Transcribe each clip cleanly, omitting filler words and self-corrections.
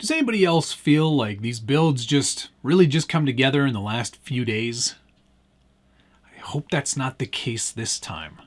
Does anybody else feel like these builds really just come together in the last few days? I hope that's not the case this time.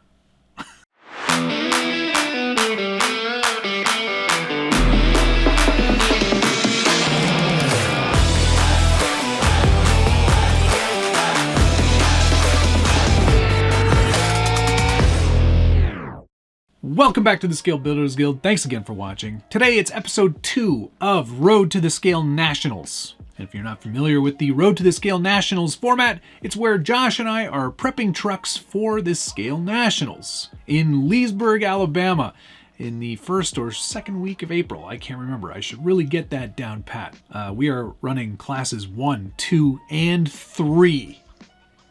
Welcome back to the Scale Builders Guild. Thanks again for watching. Today it's episode 2 of Road to the Scale Nationals. And if you're not familiar with the Road to the Scale Nationals format, it's where Josh and I are prepping trucks for this Scale Nationals in Leesburg, Alabama in the first or second week of April. I can't remember. I should really get that down pat. We are running classes 1, 2, and 3.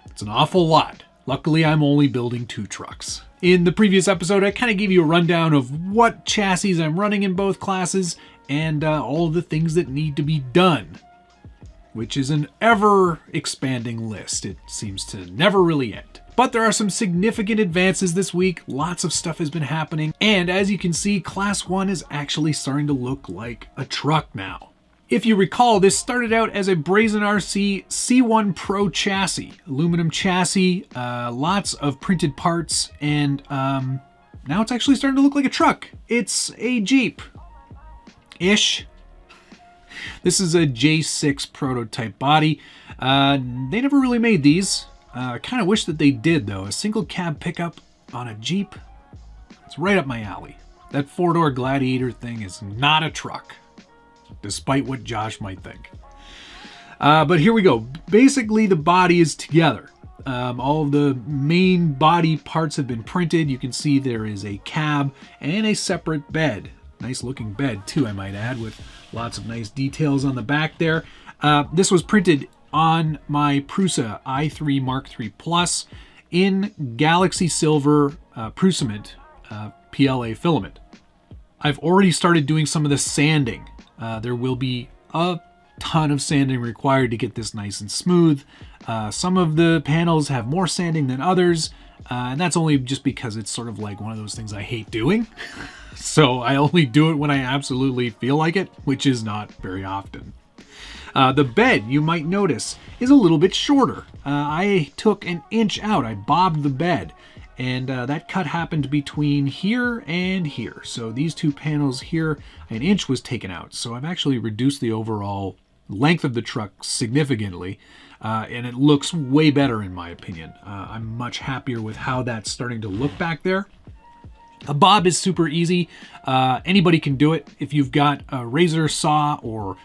It's an awful lot. Luckily, I'm only building 2 trucks. In the previous episode, I kind of gave you a rundown of what chassis I'm running in both classes and all of the things that need to be done, which is an ever-expanding list. It seems to never really end. But there are some significant advances this week. Lots of stuff has been happening. And as you can see, Class 1 is actually starting to look like a truck now. If you recall, this started out as a Brazen RC C1 Pro chassis, aluminum chassis, lots of printed parts, and now it's actually starting to look like a truck. It's a Jeep-ish. This is a J6 prototype body. They never really made these. I kind of wish that they did, though. A single cab pickup on a Jeep, it's right up my alley. That 4-door Gladiator thing is not a truck, despite what Josh might think. But here we go. Basically, the body is together. All of the main body parts have been printed. You can see there is a cab and a separate bed. Nice looking bed too, I might add, with lots of nice details on the back there. This was printed on my Prusa i3 Mark III Plus in Galaxy Silver Prusament PLA filament. I've already started doing some of the sanding. There will be a ton of sanding required to get this nice and smooth. Some of the panels have more sanding than others, and that's only just because it's sort of like one of those things I hate doing. So I only do it when I absolutely feel like it, which is not very often. The bed, you might notice, is a little bit shorter. I took an inch out. I bobbed the bed. And that cut happened between here and here. So these 2 panels here, an inch was taken out. So I've actually reduced the overall length of the truck significantly. And it looks way better in my opinion. I'm much happier with how that's starting to look back there. A bob is super easy. Anybody can do it. If you've got a razor saw or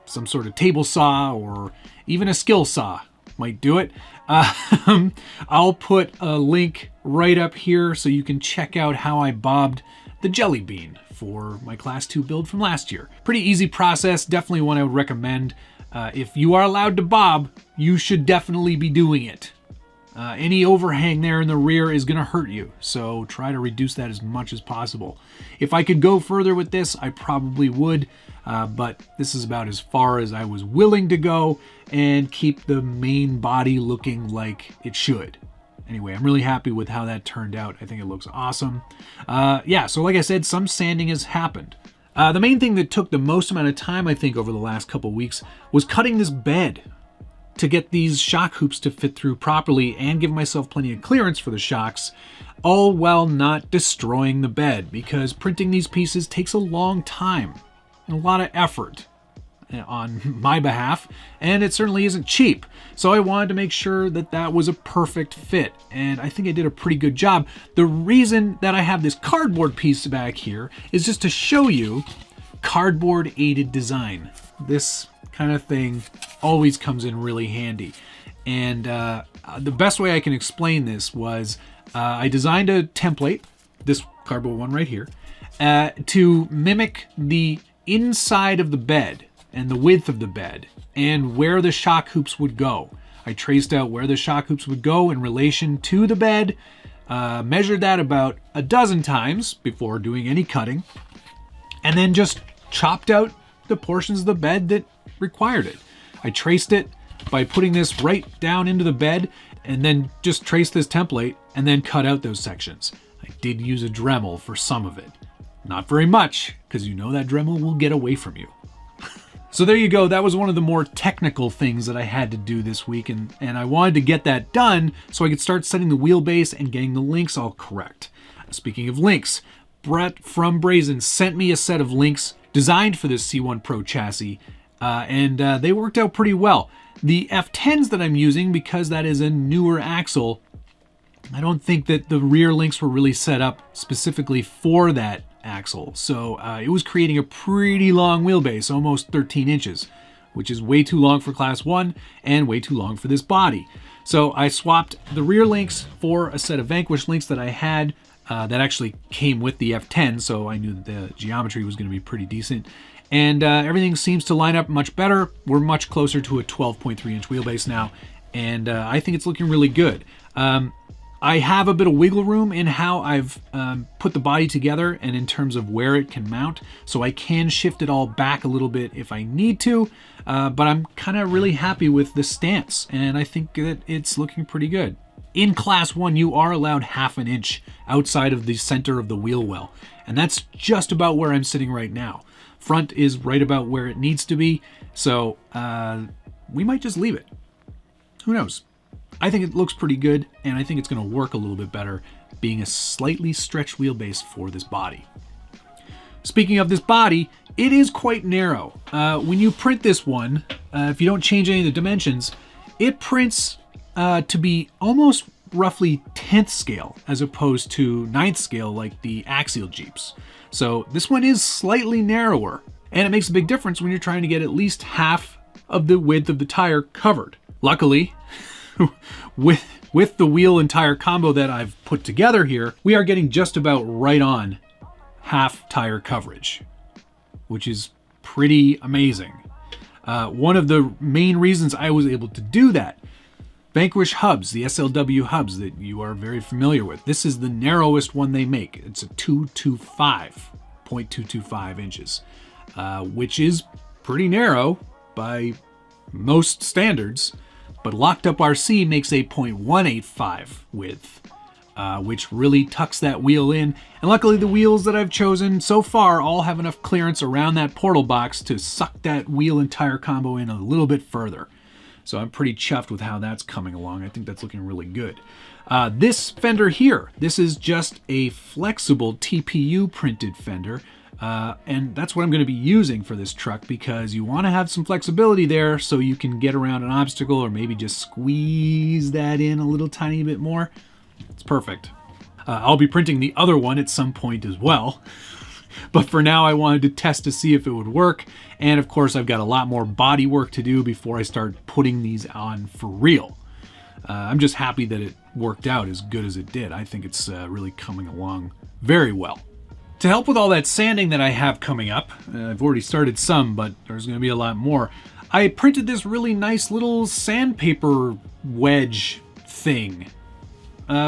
some sort of table saw or even a skill saw, might do it. I'll put a link right up here so you can check out how I bobbed the Jelly Bean for my Class 2 build from last year. Pretty easy process, definitely one I would recommend. If you are allowed to bob, you should definitely be doing it. Any overhang there in the rear is going to hurt you, so try to reduce that as much as possible. If I could go further with this, I probably would, but this is about as far as I was willing to go and keep the main body looking like it should. Anyway, I'm really happy with how that turned out. I think it looks awesome. Yeah, so like I said, some sanding has happened. The main thing that took the most amount of time, I think, over the last couple weeks was cutting this bed to get these shock hoops to fit through properly and give myself plenty of clearance for the shocks, all while not destroying the bed, because printing these pieces takes a long time and a lot of effort on my behalf, and it certainly isn't cheap. So I wanted to make sure that that was a perfect fit, and I think I did a pretty good job. The reason that I have this cardboard piece back here is just to show you cardboard aided design. This kind of thing always comes in really handy. And the best way I can explain this was I designed a template, this cardboard one right here, to mimic the inside of the bed and the width of the bed and where the shock hoops would go. I traced out where the shock hoops would go in relation to the bed, measured that about a dozen times before doing any cutting, and then just chopped out the portions of the bed that required it. I traced it by putting this right down into the bed and then just traced this template and then cut out those sections. I did use a Dremel for some of it. Not very much, because you know that Dremel will get away from you. So there you go. That was one of the more technical things that I had to do this week, and I wanted to get that done so I could start setting the wheelbase and getting the links all correct. Speaking of links, Brett from Brazen sent me a set of links designed for this C1 Pro chassis, and they worked out pretty well. The F10s that I'm using, because that is a newer axle, I don't think that the rear links were really set up specifically for that axle. So it was creating a pretty long wheelbase, almost 13 inches, which is way too long for Class 1 and way too long for this body. So I swapped the rear links for a set of Vanquish links that I had that actually came with the F10, so I knew that the geometry was going to be pretty decent. And everything seems to line up much better. We're much closer to a 12.3 inch wheelbase now, and I think it's looking really good. I have a bit of wiggle room in how I've put the body together and in terms of where it can mount, so I can shift it all back a little bit if I need to, but I'm kind of really happy with the stance, and I think that it's looking pretty good. In Class 1, you are allowed half an inch outside of the center of the wheel well, and that's just about where I'm sitting right now. Front is right about where it needs to be, so we might just leave it. Who knows? I think it looks pretty good, and I think it's going to work a little bit better being a slightly stretched wheelbase for this body. Speaking of this body, it is quite narrow. When you print this one, if you don't change any of the dimensions, it prints to be almost roughly 10th scale as opposed to 9th scale like the Axial Jeeps. So this one is slightly narrower, and it makes a big difference when you're trying to get at least half of the width of the tire covered. Luckily, with the wheel and tire combo that I've put together here, we are getting just about right on half tire coverage, which is pretty amazing. One of the main reasons I was able to do that, Vanquish hubs, the SLW hubs that you are very familiar with. This is the narrowest one they make. It's a 0.225 inches, which is pretty narrow by most standards. But Locked Up RC makes a 0.185 width, which really tucks that wheel in. And luckily the wheels that I've chosen so far all have enough clearance around that portal box to suck that wheel and tire combo in a little bit further. So I'm pretty chuffed with how that's coming along. I think that's looking really good. This fender here, this is just a flexible TPU printed fender. And that's what I'm going to be using for this truck, because you want to have some flexibility there so you can get around an obstacle or maybe just squeeze that in a little tiny bit more. It's perfect. I'll be printing the other one at some point as well. But for now, I wanted to test to see if it would work. And of course, I've got a lot more body work to do before I start putting these on for real. I'm just happy that it worked out as good as it did. I think it's really coming along very well. To help with all that sanding that I have coming up, I've already started some, but there's going to be a lot more. I printed this really nice little sandpaper wedge thing,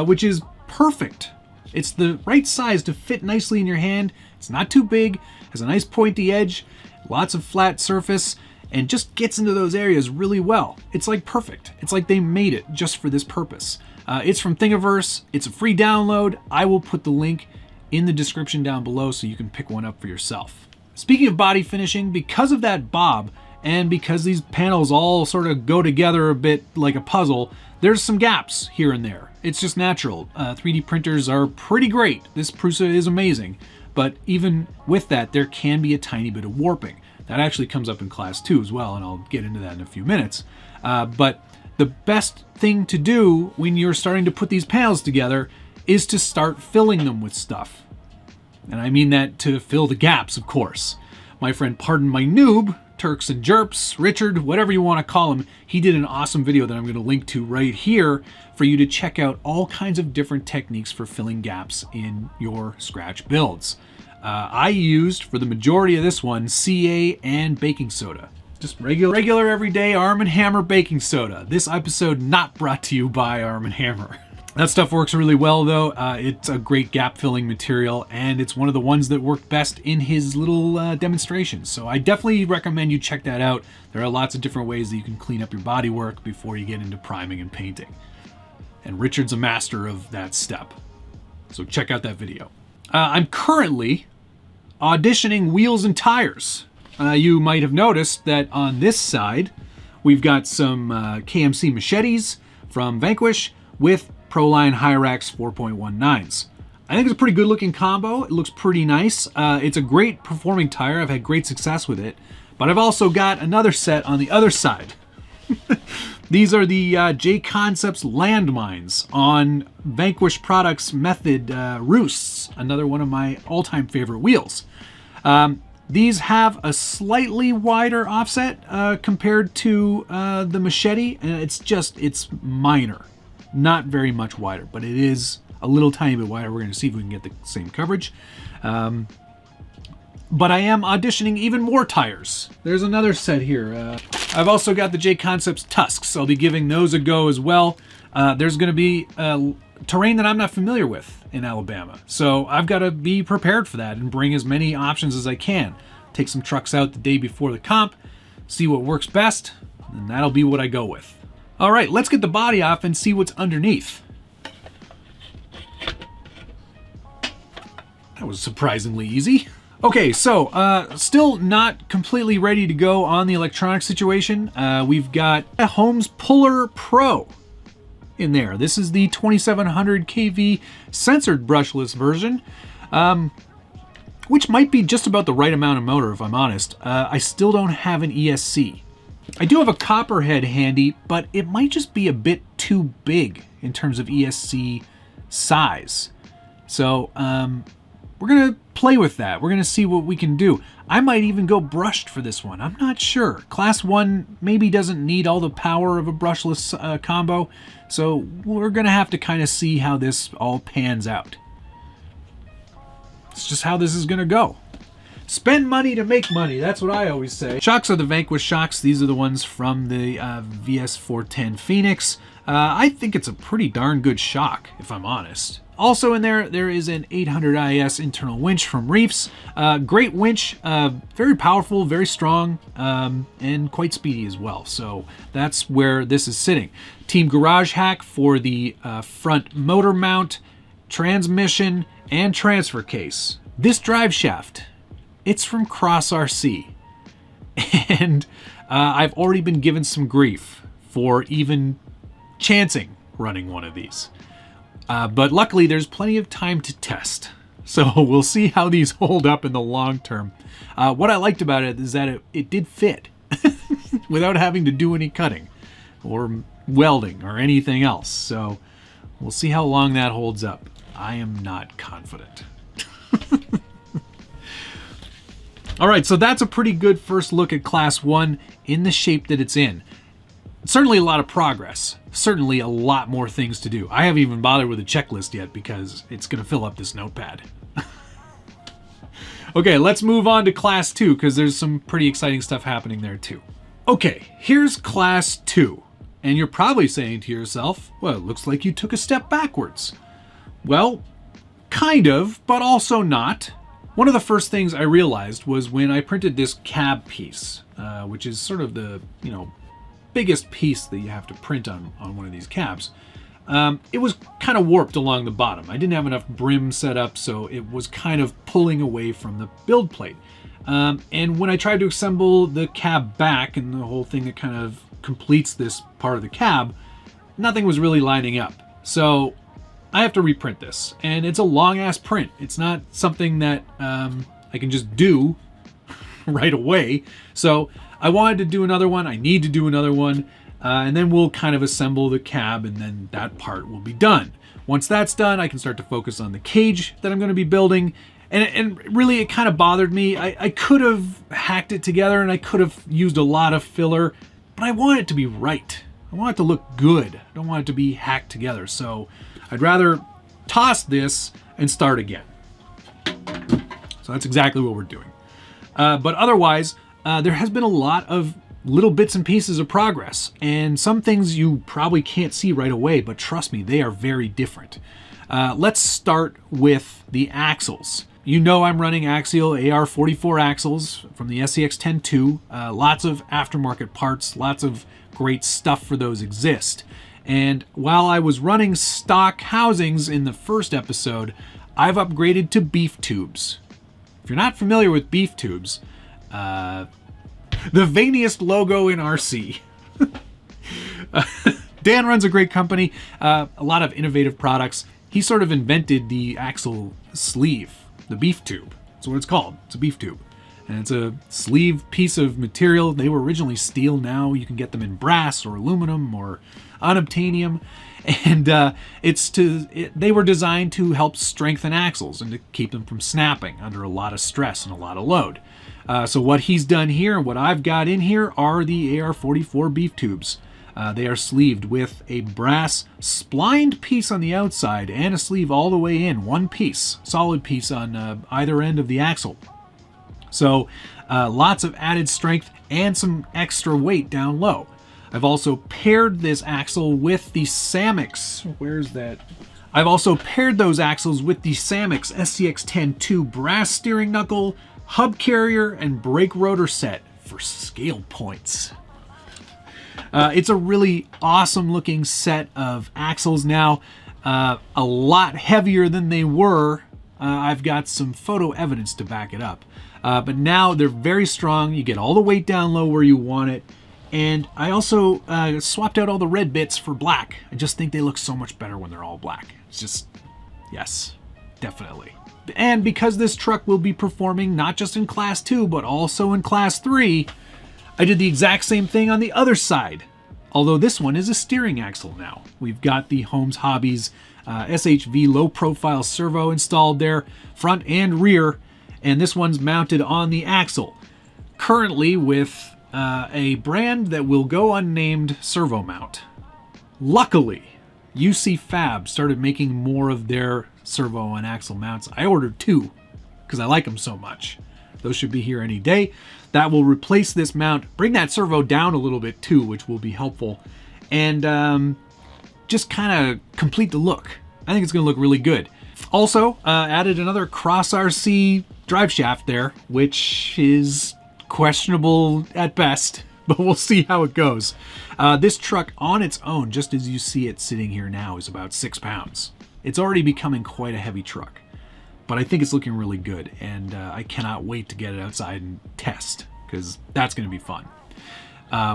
which is perfect. It's the right size to fit nicely in your hand. It's not too big, has a nice pointy edge, lots of flat surface, and just gets into those areas really well. It's like perfect. It's like they made it just for this purpose. It's from Thingiverse. It's a free download. I will put the link in the description down below so you can pick one up for yourself. Speaking of body finishing, because of that bob, and because these panels all sort of go together a bit like a puzzle, there's some gaps here and there. It's just natural. 3D printers are pretty great. This Prusa is amazing. But even with that, there can be a tiny bit of warping. That actually comes up in Class 2 as well, and I'll get into that in a few minutes. But the best thing to do when you're starting to put these panels together is to start filling them with stuff. And I mean that to fill the gaps, of course. My friend Pardon My Noob, Turks and Jerps, Richard, whatever you want to call him, he did an awesome video that I'm going to link to right here for you to check out all kinds of different techniques for filling gaps in your scratch builds. I used, for the majority of this one, CA and baking soda. Just regular everyday Arm & Hammer baking soda. This episode not brought to you by Arm & Hammer. That stuff works really well though. It's a great gap filling material, and it's one of the ones that worked best in his little demonstrations. So I definitely recommend you check that out. There are lots of different ways that you can clean up your body work before you get into priming and painting. And Richard's a master of that step. So check out that video. I'm currently auditioning wheels and tires. You might have noticed that on this side, we've got some KMC machetes from Vanquish with Proline Hyrax 4.19s. I think it's a pretty good looking combo. It looks pretty nice. It's a great performing tire. I've had great success with it. But I've also got another set on the other side. These are the J Concepts landmines on Vanquish Products Method Roosts, another one of my all-time favorite wheels. These have a slightly wider offset compared to the machete, and it's minor. Not very much wider, but it is a little tiny bit wider. We're going to see if we can get the same coverage. But I am auditioning even more tires. There's another set here. I've also got the J Concepts Tusks. I'll be giving those a go as well. There's going to be terrain that I'm not familiar with in Alabama. So I've got to be prepared for that and bring as many options as I can. Take some trucks out the day before the comp, see what works best, and that'll be what I go with. All right, let's get the body off and see what's underneath. That was surprisingly easy. Okay, so still not completely ready to go on the electronic situation. We've got a Holmes Puller Pro in there. This is the 2700 kV censored brushless version, which might be just about the right amount of motor, if I'm honest. I still don't have an ESC. I do have a Copperhead handy, but it might just be a bit too big in terms of ESC size. So we're going to play with that. We're going to see what we can do. I might even go brushed for this one. I'm not sure. Class 1 maybe doesn't need all the power of a brushless combo, so we're going to have to kind of see how this all pans out. It's just how this is going to go. Spend money to make money. That's what I always say. Shocks are the Vanquish shocks. These are the ones from the VS410 Phoenix. I think it's a pretty darn good shock, if I'm honest. Also in there is an 800 IS internal winch from Reefs. Great winch, very powerful, very strong, and quite speedy as well. So that's where this is sitting. Team Garage Hack for the front motor mount, transmission, and transfer case. This drive shaft, it's from Cross RC. And I've already been given some grief for even chancing running one of these. But luckily, there's plenty of time to test. So we'll see how these hold up in the long term. What I liked about it is that it did fit without having to do any cutting or welding or anything else. So we'll see how long that holds up. I am not confident. All right, so that's a pretty good first look at Class 1 in the shape that it's in. Certainly a lot of progress. Certainly a lot more things to do. I haven't even bothered with a checklist yet because it's going to fill up this notepad. Okay, let's move on to Class 2 because there's some pretty exciting stuff happening there too. Okay, here's Class 2. And you're probably saying to yourself, well, it looks like you took a step backwards. Well, kind of, but also not. One of the first things I realized was when I printed this cab piece, which is sort of the, biggest piece that you have to print on one of these cabs. It was kind of warped along the bottom. I didn't have enough brim set up, so it was kind of pulling away from the build plate. And when I tried to assemble the cab back and the whole thing that kind of completes this part of the cab, nothing was really lining up. So I have to reprint this, and it's a long-ass print. It's not something that I can just do right away. So I wanted to do another one. I need to do another one. And then we'll kind of assemble the cab, and then that part will be done. Once that's done, I can start to focus on the cage that I'm going to be building. And really, it kind of bothered me. I could have hacked it together, and I could have used a lot of filler, but I want it to be right. I want it to look good. I don't want it to be hacked together. So I'd rather toss this and start again. So that's exactly what we're doing. But otherwise, there has been a lot of little bits and pieces of progress, and some things you probably can't see right away, but trust me, they are very different. Let's start with the axles. You know I'm running Axial AR44 axles from the SCX-10-2. Lots of aftermarket parts, lots of great stuff for those exist. And while I was running stock housings in the first episode, I've upgraded to beef tubes. If you're not familiar with beef tubes, the veiniest logo in RC. Dan runs a great company, a lot of innovative products. He sort of invented the axle sleeve, the beef tube. That's what it's called. It's a beef tube. And it's a sleeve piece of material. They were originally steel. Now you can get them in brass or aluminum or unobtainium. And they were designed to help strengthen axles and to keep them from snapping under a lot of stress and a lot of load. So what he's done here and what I've got in here are the AR-44 beef tubes. They are sleeved with a brass splined piece on the outside and a sleeve all the way in, one piece, solid piece on either end of the axle. So lots of added strength and some extra weight down low. I've also paired this axle with the Samix. Where's that? I've also paired those axles with the Samix SCX-10-2 brass steering knuckle, hub carrier, and brake rotor set for scale points. It's a really awesome looking set of axles now, a lot heavier than they were. I've got some photo evidence to back it up. But now they're very strong. You get all the weight down low where you want it. And I also swapped out all the red bits for black. I just think they look so much better when they're all black. It's just, yes, definitely. And because this truck will be performing not just in Class 2, but also in Class 3, I did the exact same thing on the other side. Although this one is a steering axle now. We've got the Holmes Hobbies SHV low profile servo installed there, front and rear. And this one's mounted on the axle. Currently with a brand that will go unnamed servo mount. Luckily, UC Fab started making more of their servo and axle mounts. I ordered 2 because I like them so much. Those should be here any day. That will replace this mount, bring that servo down a little bit too, which will be helpful, and just kind of complete the look. I think it's going to look really good. Also, added another Cross RC drive shaft there, which is questionable at best, but we'll see how it goes. This truck on its own, just as you see it sitting here now, is about 6 pounds. It's already becoming quite a heavy truck, but I think it's looking really good, and I cannot wait to get it outside and test, because that's going to be fun.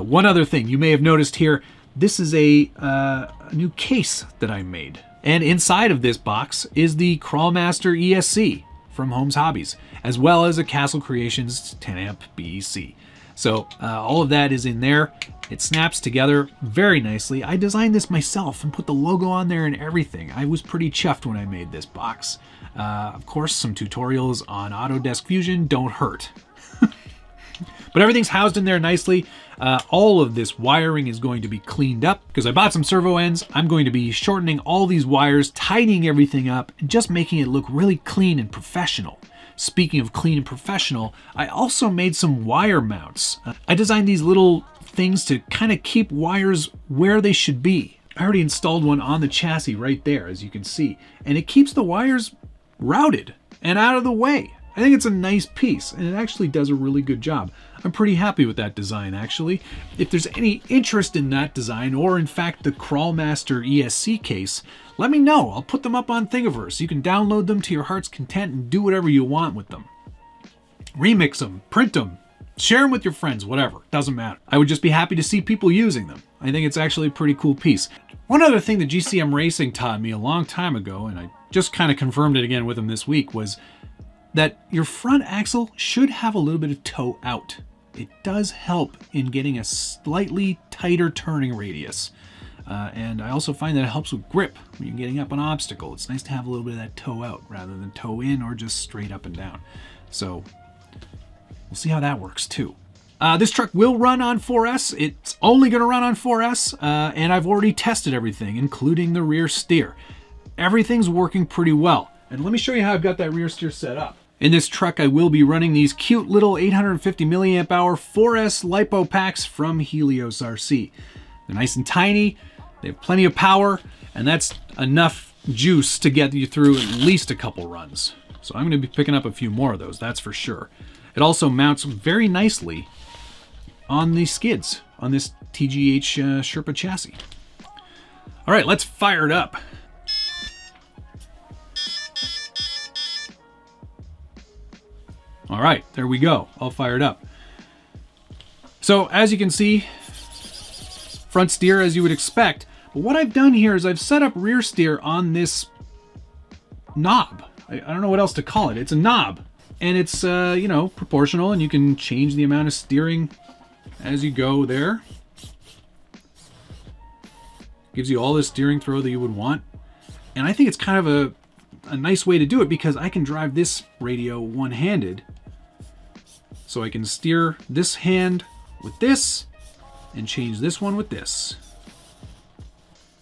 One other thing you may have noticed here, this is a new case that I made. And inside of this box is the Crawlmaster ESC from Holmes Hobbies, as well as a Castle Creations 10 amp BEC. So all of that is in there. It snaps together very nicely. I designed this myself and put the logo on there and everything. I was pretty chuffed when I made this box. Of course, some tutorials on Autodesk Fusion don't hurt. But everything's housed in there nicely. All of this wiring is going to be cleaned up because I bought some servo ends. I'm going to be shortening all these wires, tidying everything up, and just making it look really clean and professional. Speaking of clean and professional, I also made some wire mounts. I designed these little things to kind of keep wires where they should be. I already installed one on the chassis right there, as you can see, and it keeps the wires routed and out of the way. I think it's a nice piece, and it actually does a really good job. I'm pretty happy with that design, actually. If there's any interest in that design, or in fact the Crawlmaster ESC case, let me know. I'll put them up on Thingiverse. You can download them to your heart's content and do whatever you want with them. Remix them, print them, share them with your friends, whatever. Doesn't matter. I would just be happy to see people using them. I think it's actually a pretty cool piece. One other thing that GCM Racing taught me a long time ago, and I just kind of confirmed it again with them this week, was that your front axle should have a little bit of toe out. It does help in getting a slightly tighter turning radius. And I also find that it helps with grip when you're getting up an obstacle. It's nice to have a little bit of that toe out rather than toe in or just straight up and down. So we'll see how that works too. This truck will run on 4S. It's only going to run on 4S, and I've already tested everything, including the rear steer. Everything's working pretty well. And let me show you how I've got that rear steer set up. In this truck, I will be running these cute little 850 milliamp hour 4S LiPo packs from Helios RC. They're nice and tiny, they have plenty of power, and that's enough juice to get you through at least a couple runs. So I'm going to be picking up a few more of those, that's for sure. It also mounts very nicely on the skids on this TGH Sherpa chassis. All right, let's fire it up. All right, there we go, all fired up. So as you can see, front steer as you would expect. But what I've done here is I've set up rear steer on this knob. I don't know what else to call it. It's a knob. And it's, you know, proportional, and you can change the amount of steering as you go there. Gives you all the steering throw that you would want. And I think it's kind of a nice way to do it because I can drive this radio one-handed. So I can steer this hand with this and change this one with this.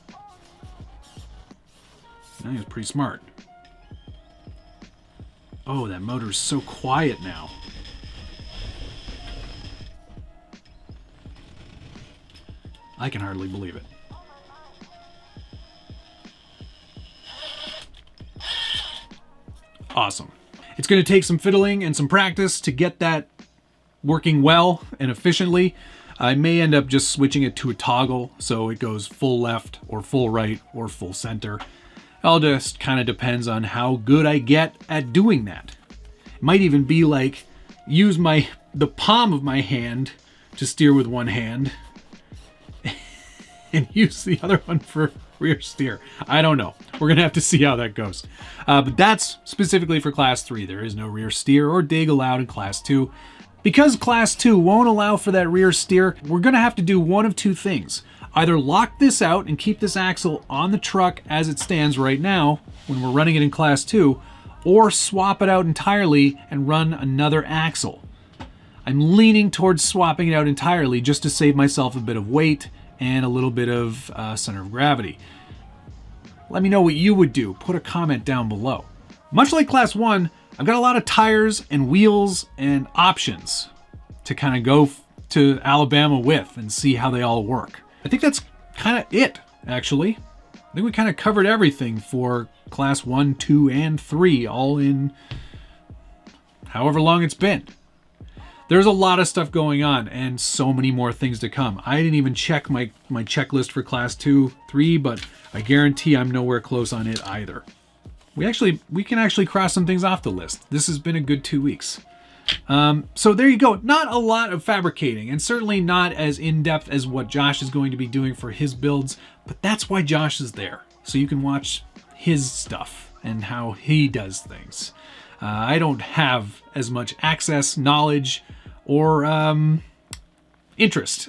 I think it's pretty smart. Oh, that motor is so quiet now. I can hardly believe it. Awesome. It's going to take some fiddling and some practice to get that working well and efficiently. I may end up just switching it to a toggle so it goes full left or full right or full center. It all just kind of depends on how good I get at doing that. It might even be like use the palm of my hand to steer with one hand and use the other one for rear steer. I don't know. We're going to have to see how that goes. But that's specifically for Class 3. There is no rear steer or dig allowed in Class 2. Because Class 2 won't allow for that rear steer, we're going to have to do one of two things. Either lock this out and keep this axle on the truck as it stands right now when we're running it in Class 2, or swap it out entirely and run another axle. I'm leaning towards swapping it out entirely just to save myself a bit of weight and a little bit of center of gravity. Let me know what you would do. Put a comment down below. Much like Class 1, I've got a lot of tires and wheels and options to kind of go to Alabama with and see how they all work. I think that's kind of it, actually. I think we kind of covered everything for Class 1, 2, and 3, all in however long it's been. There's a lot of stuff going on and so many more things to come. I didn't even check my checklist for Class 2, 3, but I guarantee I'm nowhere close on it either. We can actually cross some things off the list. This has been a good 2 weeks. So there you go. Not a lot of fabricating, and certainly not as in-depth as what Josh is going to be doing for his builds, but that's why Josh is there. So you can watch his stuff and how he does things. I don't have as much access, knowledge, or interest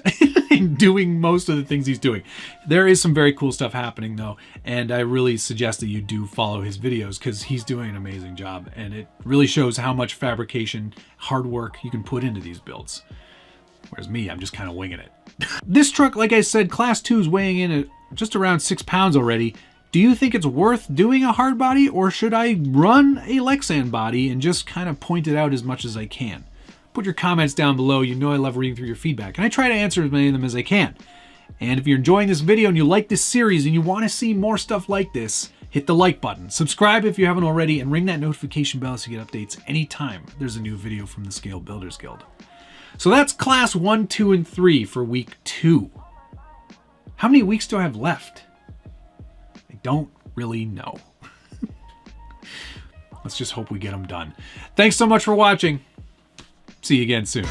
in doing most of the things he's doing. There is some very cool stuff happening though, and I really suggest that you do follow his videos because he's doing an amazing job, and it really shows how much fabrication, hard work you can put into these builds. Whereas me, I'm just kind of winging it. This truck, like I said, Class 2 is weighing in at just around 6 pounds already. Do you think it's worth doing a hard body, or should I run a Lexan body and just kind of point it out as much as I can? Put your comments down below. You know I love reading through your feedback, and I try to answer as many of them as I can. And if you're enjoying this video and you like this series and you want to see more stuff like this, hit the like button. Subscribe if you haven't already, and ring that notification bell so you get updates anytime there's a new video from the Scale Builders Guild. So that's Class 1, 2, and 3 for week 2. How many weeks do I have left? I don't really know. Let's just hope we get them done. Thanks so much for watching. See you again soon.